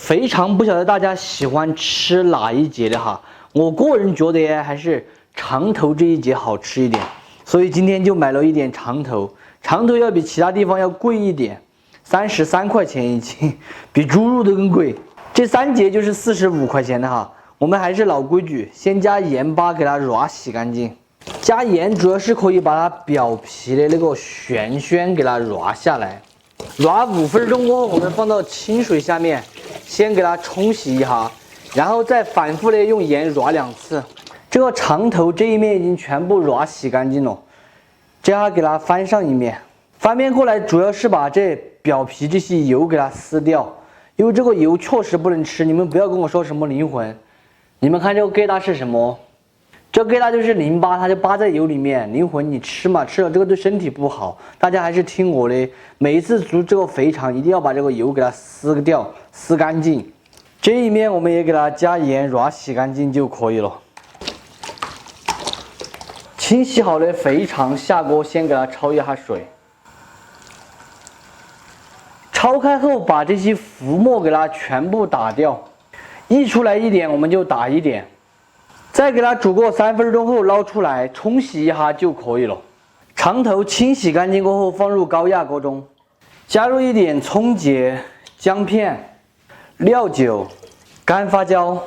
非常不晓得大家喜欢吃哪一节的哈，我个人觉得还是长头这一节好吃一点，所以今天就买了一点长头。长头要比其他地方要贵一点，33块钱一斤，比猪肉都更贵。这3节就是45块钱的哈。我们还是老规矩，先加盐巴给它软洗干净。加盐主要是可以把它表皮的那个旋旋给它软下来。软5分钟过后，我们放到清水下面，先给它冲洗一下，然后再反复的用盐软2次。这个长头这一面已经全部软洗干净了，这样给它翻上一面，翻面过来主要是把这表皮这些油给它撕掉，因为这个油确实不能吃，你们不要跟我说什么灵魂。你们看这个疙瘩是什么？这疙瘩就是淋巴，它就扒在油里面。灵魂你吃嘛，吃了这个对身体不好。大家还是听我的，每一次煮这个肥肠一定要把这个油给它撕掉，撕干净。这一面我们也给它加盐软洗干净就可以了。清洗好的肥肠下锅，先给它焯一下水。焯开后，把这些浮沫给它全部打掉。溢出来一点我们就打一点，再给它煮过3分钟后捞出来冲洗一下就可以了。长头清洗干净过后放入高压锅中，加入一点葱节、姜片、料酒、干发椒，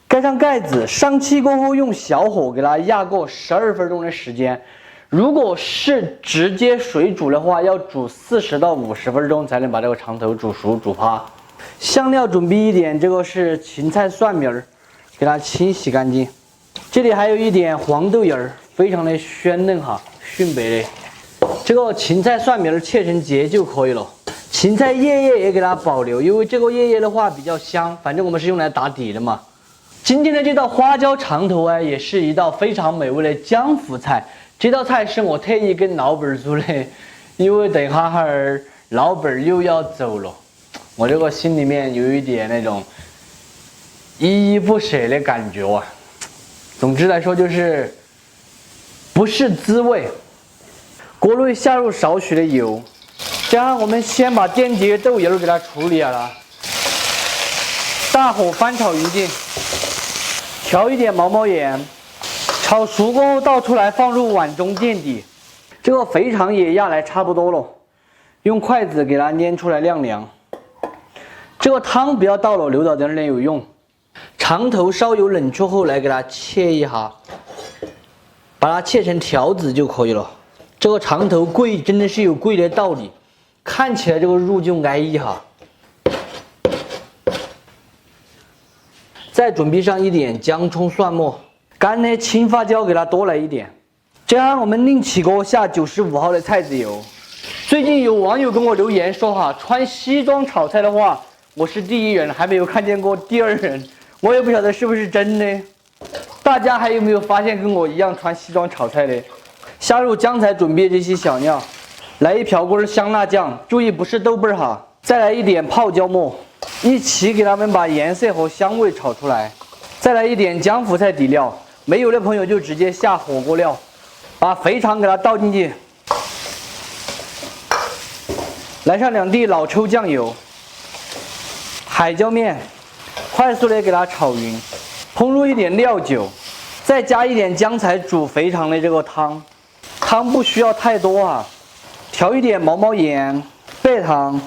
盖上盖子，上气过后用小火给它压过12分钟的时间。如果是直接水煮的话，要煮40到50分钟才能把这个长头煮熟煮趴。香料准备一点，这个是芹菜蒜苗儿，给它清洗干净。这里还有一点黄豆芽儿，非常的鲜嫩哈，迅白的。这个芹菜蒜苗儿切成节就可以了。芹菜叶叶也给它保留，因为这个叶叶的话比较香，反正我们是用来打底的嘛。今天的这道花椒长头也是一道非常美味的江湖菜。这道菜是我特意跟老板做的，因为等下老板又要走了。我这个心里面有一点那种依依不舍的感觉啊。总之来说就是不是滋味。锅内下入少许的油，这样我们先把电碟豆芽给它处理好了，大火翻炒匀净，调一点毛毛盐，炒熟过后倒出来放入碗中垫底。这个肥肠也压来差不多了，用筷子给它捏出来晾凉。这个汤不要倒了，留到等点有用。长头烧油冷却后来给它切一下，把它切成条子就可以了。这个长头贵真的是有贵的道理，看起来这个肉就安逸哈。再准备上一点姜葱蒜末，干的青花椒给它多来一点。这样我们另起锅下95号的菜籽油。最近有网友跟我留言说哈，穿西装炒菜的话，我是第一人，还没有看见过第二人，我也不晓得是不是真的。大家还有没有发现跟我一样穿西装炒菜的？下入刚才准备这些小料，来一瓢锅香辣酱，注意不是豆瓣哈，再来一点泡椒末，一起给它们把颜色和香味炒出来。再来一点江湖菜底料，没有的朋友就直接下火锅料，把肥肠给它倒进去，来上2滴老抽酱油。海椒面，快速的给它炒匀，烹入一点料酒，再加一点刚才煮肥肠的这个汤，汤不需要太多啊，调一点毛毛盐、白糖、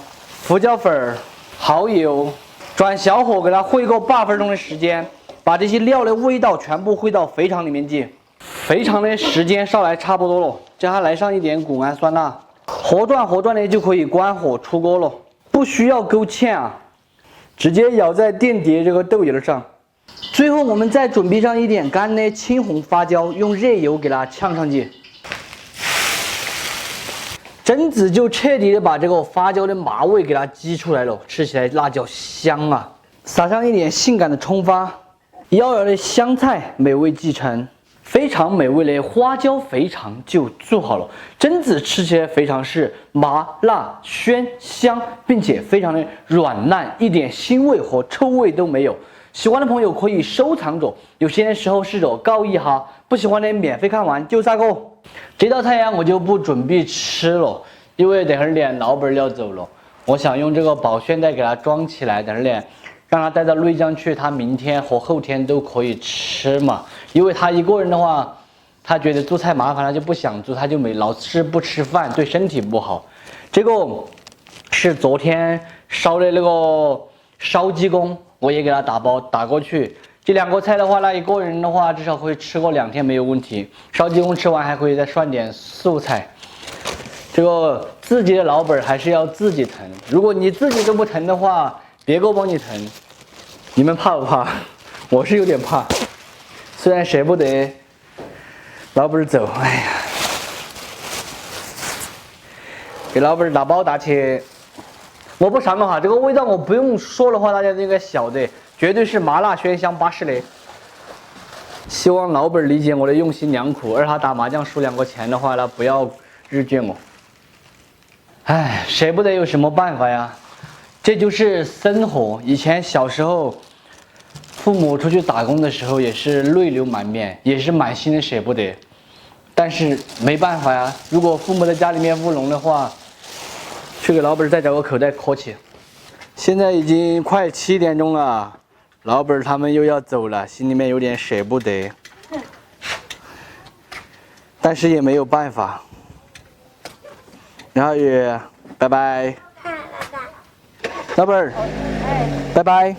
胡椒粉、蚝油，转小火给它烩够8分钟的时间，把这些料的味道全部烩到肥肠里面去。肥肠的时间烧来差不多了，这还来上一点谷氨酸钠，和转的就可以关火出锅了，不需要勾芡啊。直接舀在垫碟这个豆芽上，最后我们再准备上一点干的青红花椒，用热油给它呛上去，榛子就彻底的把这个花椒的麻味给它激出来了，吃起来辣椒香啊！撒上一点性感的葱花，妖娆的香菜美味继承，非常美味的花椒肥肠就做好了。榛子吃起来非常是麻辣鲜香，并且非常的软烂，一点腥味和臭味都没有。喜欢的朋友可以收藏着，有些时候试着告一下，不喜欢的免费看完就下个。这道菜我就不准备吃了，因为等会儿老板要走了，我想用这个保鲜袋给它装起来，等会儿让他带到内江去，他明天和后天都可以吃嘛。因为他一个人的话，他觉得做菜麻烦，他就不想做，他就老是不吃饭，对身体不好。这个是昨天烧的那个烧鸡公，我也给他打包打过去。这2个菜的话，那一个人的话至少可以吃个2天没有问题。烧鸡公吃完还可以再涮点素菜。这个自己的老本还是要自己疼，如果你自己都不疼的话，别个帮你疼。你们怕不怕？我是有点怕，虽然舍不得老本走，哎呀，给老本打包打起。我不尝了哈，这个味道我不用说的话，大家都应该晓得。绝对是麻辣鲜香巴适的，希望老本理解我的用心良苦。而他打麻将输2个钱的话呢，不要日倦我。唉，舍不得有什么办法呀？这就是生活。以前小时候，父母出去打工的时候也是泪流满面，也是满心的舍不得。但是没办法呀，如果父母在家里面务农的话，去给老本再找个口袋磕去。现在已经快7点钟了。老本他们又要走了，心里面有点舍不得，但是也没有办法。然后也拜拜，老本，拜拜。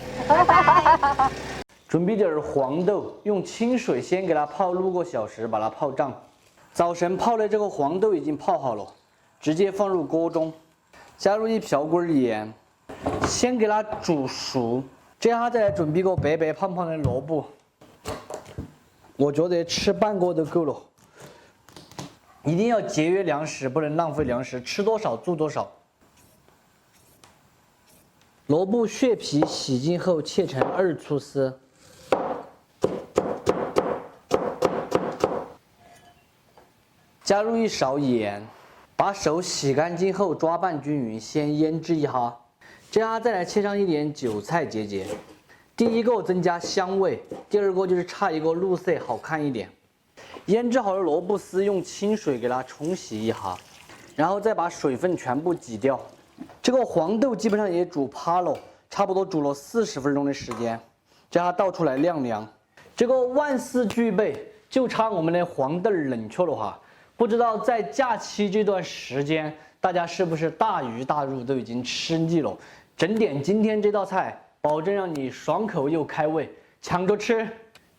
准备点黄豆，用清水先给它泡6个小时，把它泡胀。早晨泡的这个黄豆已经泡好了，直接放入锅中，加入1瓢滚盐，先给它煮熟。这样再来准备个白白胖胖的萝卜，我觉得吃半个都够了。一定要节约粮食，不能浪费粮食，吃多少做多少。萝卜削皮洗净后切成2粗丝，加入1勺盐，把手洗干净后抓拌均匀，先腌制一哈。这样再来切上1点韭菜节节，第一个增加香味，第二个就是差一个入色好看一点。腌制好的萝卜丝用清水给它冲洗一下，然后再把水分全部挤掉。这个黄豆基本上也煮趴了，差不多煮了40分钟的时间，将它倒出来晾凉。这个万事俱备，就差我们的黄豆冷却了哈。不知道在假期这段时间，大家是不是大鱼大肉都已经吃腻了？整点今天这道菜，保证让你爽口又开胃，抢着吃。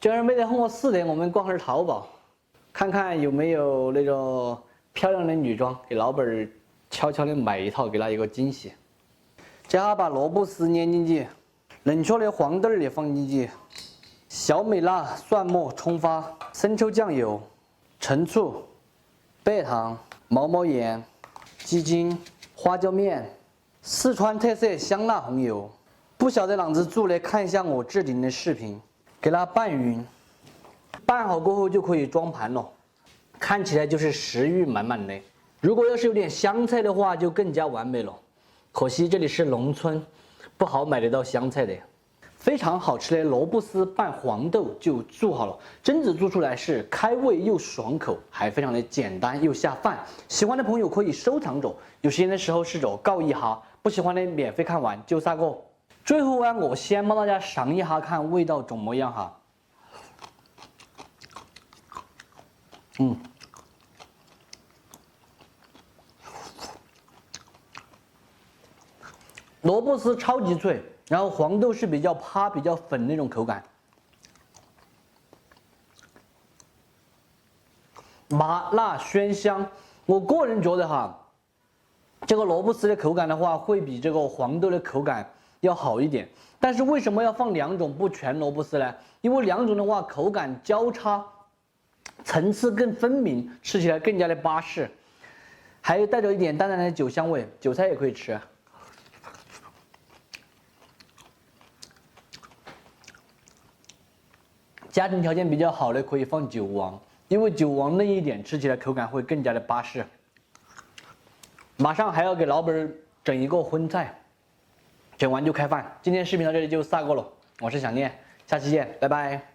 今儿没得哄我4点，我们逛会儿淘宝，看看有没有那种漂亮的女装，给老本悄悄的买一套，给他一个惊喜。接下来把萝卜丝捏进去，冷却的黄豆也放进去，小美辣、蒜末、葱花、生抽、酱油、陈醋、白糖、毛毛盐、鸡精、花椒面。四川特色香辣红油，不晓得啷子做的，看一下我置顶的视频，给它拌匀。拌好过后就可以装盘了，看起来就是食欲满满的。如果要是有点香菜的话，就更加完美了。可惜这里是农村，不好买得到香菜的。非常好吃的萝卜丝拌黄豆就做好了，真子做出来是开胃又爽口，还非常的简单又下饭。喜欢的朋友可以收藏着，有时间的时候试着告一哈。不喜欢的免费看完就撒个。最后啊，我先帮大家尝一下，看味道怎么样哈。萝卜丝超级脆，然后黄豆是比较趴、比较粉那种口感，麻辣鲜香。我个人觉得哈，这个萝卜丝的口感的话，会比这个黄豆的口感要好一点。但是为什么要放2种不全萝卜丝呢？因为2种的话口感交叉，层次更分明，吃起来更加的巴适，还有带着一点淡淡的酒香味，韭菜也可以吃。家庭条件比较好的可以放韭黄，因为韭黄嫩一点，吃起来口感会更加的巴适。马上还要给老本整一个荤菜，整完就开饭。今天视频到这里就撒过了，我是想念，下期见，拜拜。